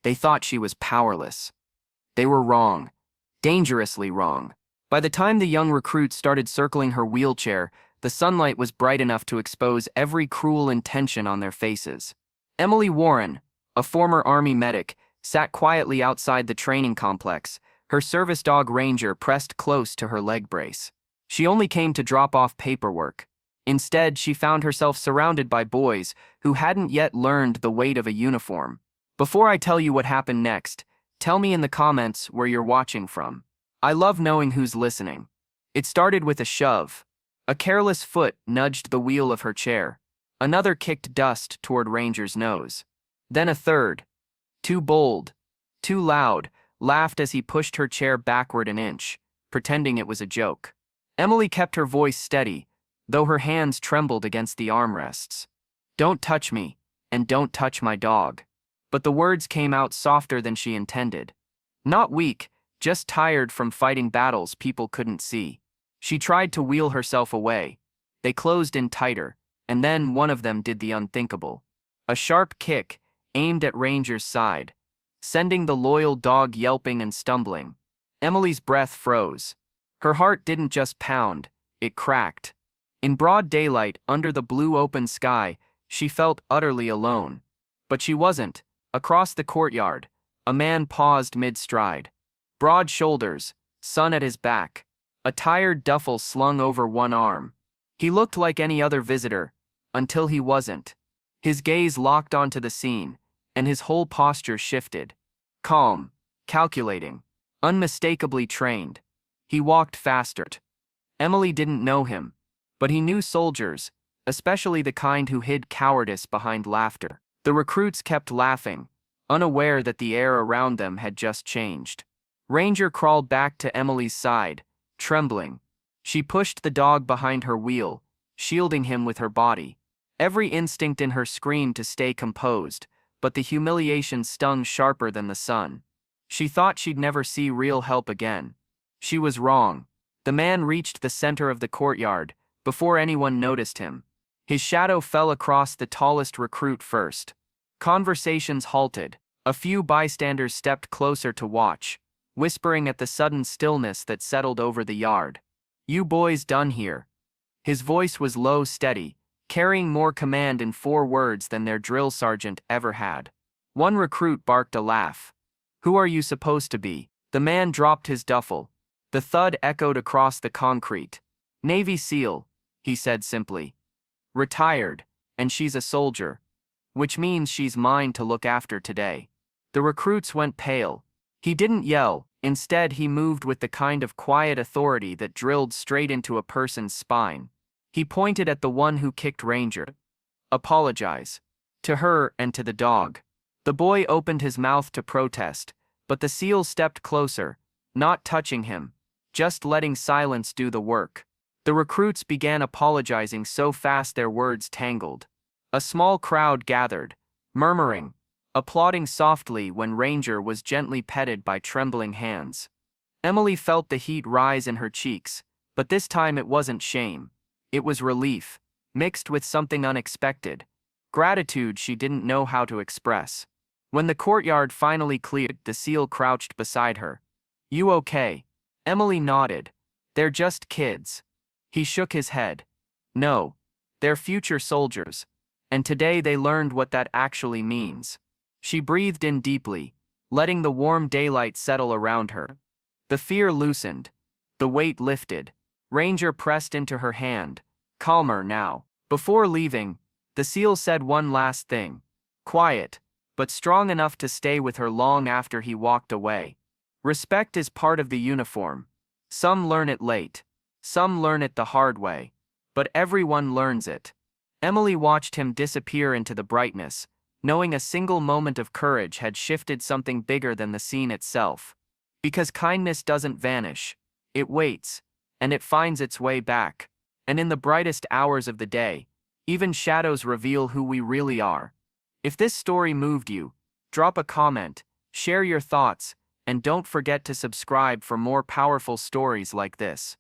They thought she was powerless. They were wrong. Dangerously wrong. By the time the young recruits started circling her wheelchair, the sunlight was bright enough to expose every cruel intention on their faces. Emily Warren, a former Army medic, sat quietly outside the training complex, her service dog Ranger pressed close to her leg brace. She only came to drop off paperwork. Instead, she found herself surrounded by boys who hadn't yet learned the weight of a uniform. Before I tell you what happened next, tell me in the comments where you're watching from. I love knowing who's listening. It started with a shove. A careless foot nudged the wheel of her chair. Another kicked dust toward Ranger's nose. Then a third, too bold, too loud, laughed as he pushed her chair backward an inch, pretending it was a joke. Emily kept her voice steady, though her hands trembled against the armrests. "Don't touch me, and don't touch my dog." But the words came out softer than she intended. Not weak, just tired from fighting battles people couldn't see. She tried to wheel herself away. They closed in tighter, and then one of them did the unthinkable. A sharp kick, aimed at Ranger's side, sending the loyal dog yelping and stumbling. Emily's breath froze. Her heart didn't just pound, it cracked. In broad daylight, under the blue open sky, she felt utterly alone. But she wasn't. Across the courtyard, a man paused mid-stride. Broad shoulders, sun at his back, a tired duffel slung over one arm. He looked like any other visitor, until he wasn't. His gaze locked onto the scene, and his whole posture shifted. Calm, calculating, unmistakably trained. He walked faster. Emily didn't know him, but he knew soldiers, especially the kind who hid cowardice behind laughter. The recruits kept laughing, unaware that the air around them had just changed. Ranger crawled back to Emily's side, trembling. She pushed the dog behind her wheel, shielding him with her body. Every instinct in her screamed to stay composed, but the humiliation stung sharper than the sun. She thought she'd never see real help again. She was wrong. The man reached the center of the courtyard, before anyone noticed him. His shadow fell across the tallest recruit first. Conversations halted. A few bystanders stepped closer to watch, whispering at the sudden stillness that settled over the yard. "You boys done here." His voice was low, steady, carrying more command in 4 words than their drill sergeant ever had. One recruit barked a laugh. "Who are you supposed to be?" The man dropped his duffel. The thud echoed across the concrete. "Navy SEAL," he said simply. "Retired, and she's a soldier. Which means she's mine to look after today." The recruits went pale. He didn't yell. Instead, he moved with the kind of quiet authority that drilled straight into a person's spine. He pointed at the one who kicked Ranger. "Apologize. To her and to the dog." The boy opened his mouth to protest, but the SEAL stepped closer, not touching him, just letting silence do the work. The recruits began apologizing so fast their words tangled. A small crowd gathered, murmuring, applauding softly when Ranger was gently petted by trembling hands. Emily felt the heat rise in her cheeks, but this time it wasn't shame. It was relief, mixed with something unexpected, gratitude she didn't know how to express. When the courtyard finally cleared, the SEAL crouched beside her. "You okay?" Emily nodded. "They're just kids." He shook his head. "No, they're future soldiers, and today they learned what that actually means." She breathed in deeply, letting the warm daylight settle around her. The fear loosened. The weight lifted. Ranger pressed into her hand, calmer now. Before leaving, the SEAL said one last thing. Quiet, but strong enough to stay with her long after he walked away. "Respect is part of the uniform. Some learn it late. Some learn it the hard way. But everyone learns it." Emily watched him disappear into the brightness, knowing a single moment of courage had shifted something bigger than the scene itself. Because kindness doesn't vanish. It waits, and it finds its way back. And in the brightest hours of the day, even shadows reveal who we really are. If this story moved you, drop a comment, share your thoughts, and don't forget to subscribe for more powerful stories like this.